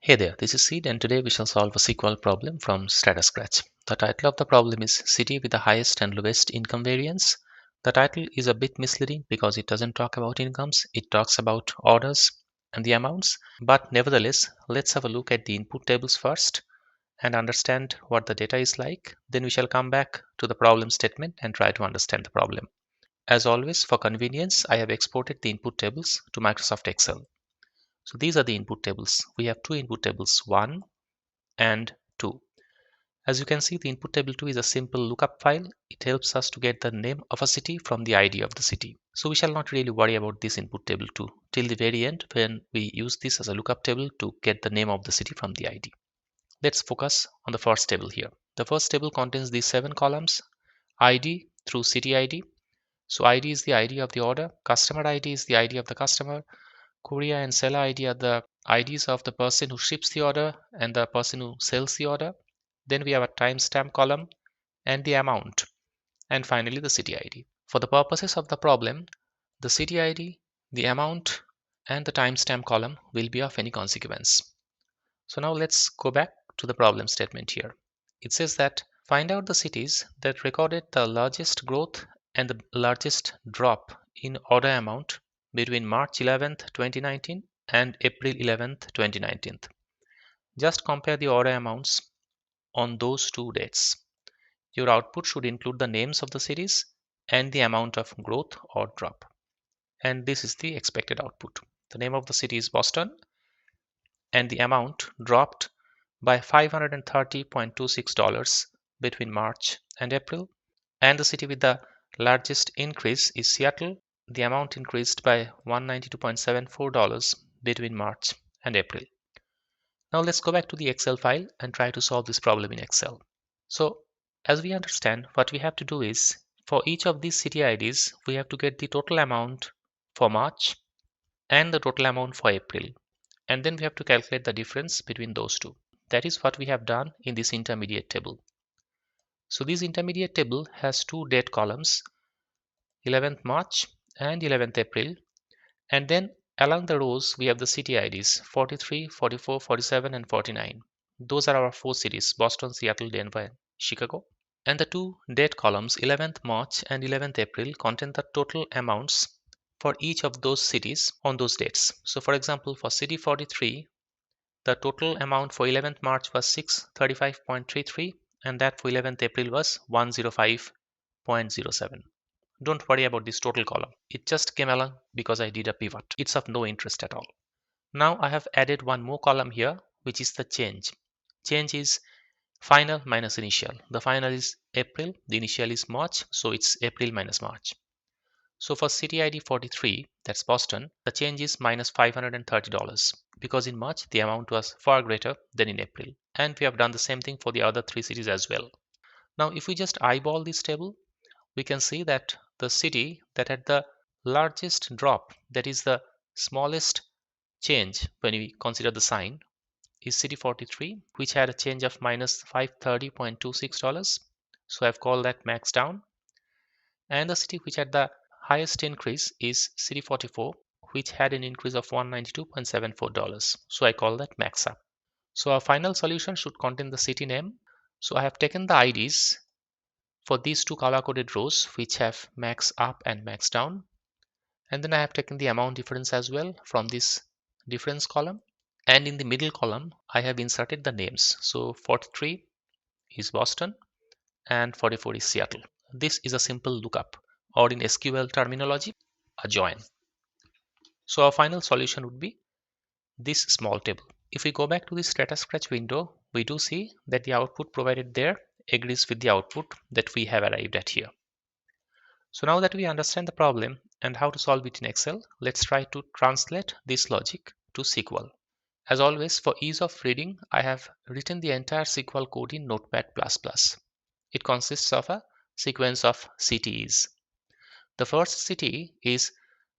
Hey there, this is Sid and today we shall solve a SQL problem from StrataScratch. The title of the problem is City with the Highest and Lowest Income Variance. The title is a bit misleading because it doesn't talk about incomes, it talks about orders and the amounts. But nevertheless, let's have a look at the input tables first and understand what the data is like. Then we shall come back to the problem statement and try to understand the problem. As always, for convenience, I have exported the input tables to Microsoft Excel. So these are the input tables. We have two input tables, 1 and 2. As you can see, the input table 2 is a simple lookup file. It helps us to get the name of a city from the ID of the city. So we shall not really worry about this input table 2 till the very end when we use this as a lookup table to get the name of the city from the ID. Let's focus on the first table here. The first table contains these 7 columns, ID through city ID. So ID is the ID of the order, customer ID is the ID of the customer, courier and seller ID are the IDs of the person who ships the order and the person who sells the order. Then we have a timestamp column and the amount, and finally the city ID. For the purposes of the problem, the city ID, the amount, and the timestamp column will be of any consequence. So now let's go back to the problem statement here. It says that find out the cities that recorded the largest growth and the largest drop in order amount between March 11th, 2019 and April 11th, 2019. Just compare the order amounts on those two dates. Your output should include the names of the cities and the amount of growth or drop. And this is the expected output. The name of the city is Boston and the amount dropped by $530.26 between March and April. And the city with the largest increase is Seattle. The amount increased by $192.74 between March and April. Now let's go back to the Excel file and try to solve this problem in Excel. So as we understand, what we have to do is for each of these city IDs, we have to get the total amount for March and the total amount for April. And then we have to calculate the difference between those two. That is what we have done in this intermediate table. So this intermediate table has two date columns, 11th March and 11th April. And then along the rows, we have the city IDs 43, 44, 47, and 49. Those are our four cities, Boston, Seattle, Denver, and Chicago. And the two date columns, 11th March and 11th April, contain the total amounts for each of those cities on those dates. So for example, for city 43, the total amount for 11th March was 635.33 and that for 11th April was 105.07. Don't worry about this total column. It just came along because I did a pivot. It's of no interest at all. Now I have added one more column here, which is the change. Change is final minus initial. The final is April, the initial is March, so it's April minus March. So for city ID 43, that's Boston, the change is minus $530 because in March the amount was far greater than in April. And we have done the same thing for the other three cities as well. Now if we just eyeball this table, we can see that the city that had the largest drop, that is the smallest change when we consider the sign, is city 43, which had a change of minus $530.26. So I've called that max down. And the city which had the highest increase is city 44, which had an increase of $192.74. So I call that max up. So our final solution should contain the city name. So I have taken the IDs for these two color-coded rows which have max up and max down. And then I have taken the amount difference as well from this difference column. And in the middle column, I have inserted the names. So 43 is Boston and 44 is Seattle. This is a simple lookup, or in SQL terminology, a join. So our final solution would be this small table. If we go back to the StrataScratch window, we do see that the output provided there agrees with the output that we have arrived at here. So now that we understand the problem and how to solve it in Excel, let's try to translate this logic to SQL. As always, for ease of reading, I have written the entire SQL code in Notepad++. It consists of a sequence of cities. The first city is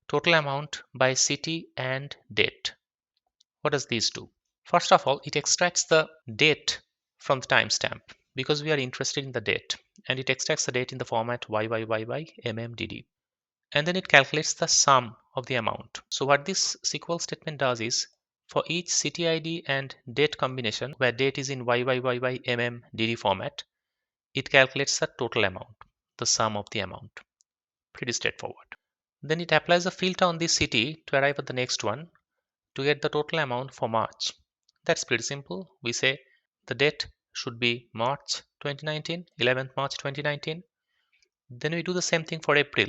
total amount by city and date. What does this do? First of all, it extracts the date from the timestamp because we are interested in the date, and it extracts the date in the format YYYY and then it calculates the sum of the amount. So what this SQL statement does is For each city ID and date combination, where date is in YYYYMM format, it calculates the total amount, the sum of the amount. Pretty straightforward. Then it applies a filter on this city to arrive at the next one to get the total amount for March. That's pretty simple. We say the date should be March 2019, 11th March 2019. Then we do the same thing for April.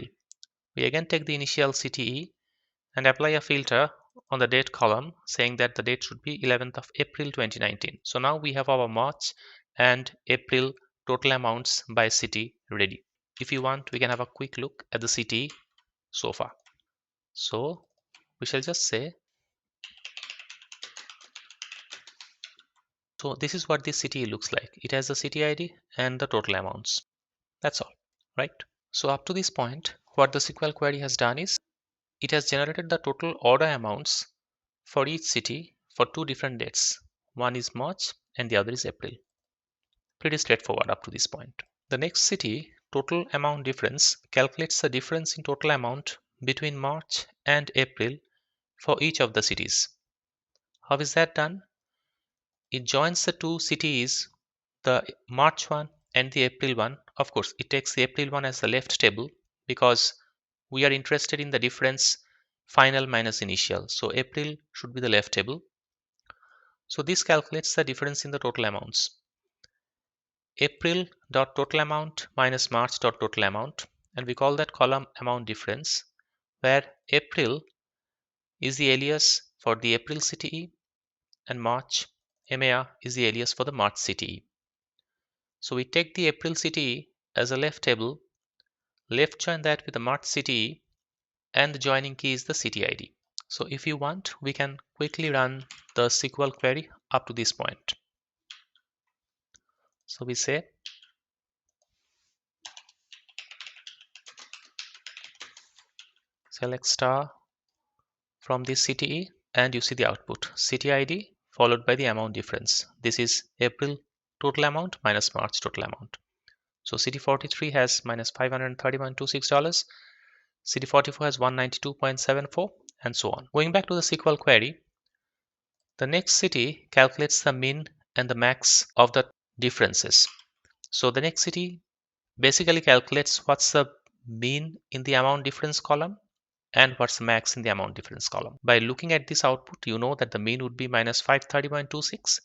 We again take the initial CTE and apply a filter on the date column saying that the date should be 11th of April 2019. So now we have our March and April total amounts by city ready. If you want, we can have a quick look at the CTE so far. So we shall just say, so this is what this CTE looks like. It has the city ID and the total amounts. That's all, right? So up to this point, what the SQL query has done is it has generated the total order amounts for each city for two different dates. One is March and the other is April. Pretty straightforward up to this point. The next city, total amount difference, calculates the difference in total amount between March and April for each of the cities. How is that done? It joins the two cities, the March one and the April one. Of course, it takes the April one as the left table because we are interested in the difference final minus initial. So April should be the left table. So this calculates the difference in the total amounts. April dot total amount minus March dot total amount, and we call that column amount difference, where April is the alias for the April CTE and March MAR is the alias for the March CTE. So we take the April CTE as a left table, left join that with the March CTE, and the joining key is the city ID. So if you want, we can quickly run the SQL query up to this point. So we say select star from this CTE and you see the output, city ID followed by the amount difference. This is April total amount minus March total amount. So city 43 has minus $531.26, city 44 has 192.74, and so on. Going back to the SQL query, the next city calculates the min and the max of the differences. So the next city basically calculates what's the mean in the amount difference column and what's the max in the amount difference column. By looking at this output, you know that the mean would be minus 530.26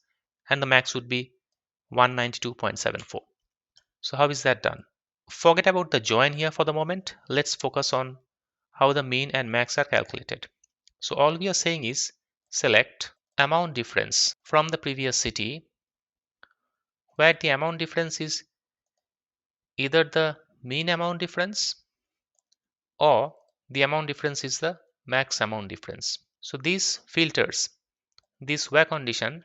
and the max would be 192.74. So how is that done? Forget about the join here for the moment. Let's focus on how the mean and max are calculated. So all we are saying is select amount difference from the previous city, where the amount difference is either the mean amount difference or the amount difference is the max amount difference. So these filters, this where condition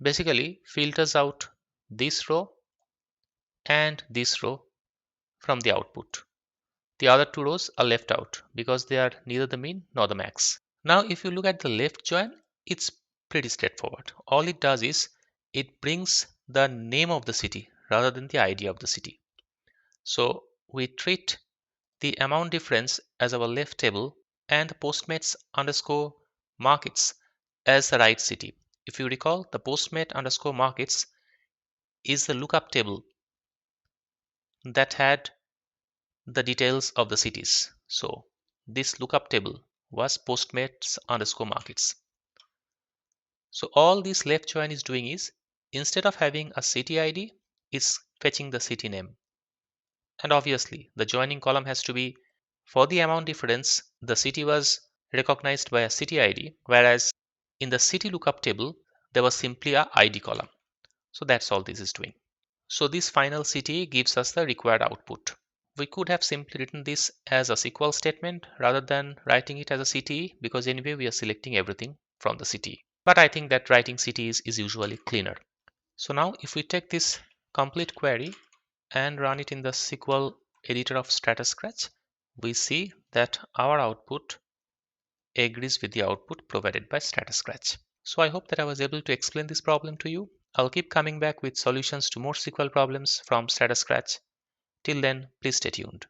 basically filters out this row and this row from the output. The other two rows are left out because they are neither the mean nor the max. Now if you look at the left join, it's pretty straightforward. All it does is it brings the name of the city rather than the ID of the city. So we treat the amount difference as our left table and the Postmates underscore markets as the right city. If you recall, the Postmate underscore markets is the lookup table that had the details of the cities. So this lookup table was Postmates underscore markets. So all this left join is doing is instead of having a city ID, it's fetching the city name. And obviously the joining column has to be for the amount difference, the city was recognized by a city ID, whereas in the city lookup table, there was simply a ID column. So that's all this is doing. So this final city gives us the required output. We could have simply written this as a SQL statement rather than writing it as a CTE because anyway we are selecting everything from the CTE. But I think that writing CTEs is usually cleaner. So now if we take this complete query and run it in the SQL editor of StrataScratch, we see that our output agrees with the output provided by StrataScratch. So I hope that I was able to explain this problem to you. I'll keep coming back with solutions to more SQL problems from StrataScratch. Till then, please stay tuned.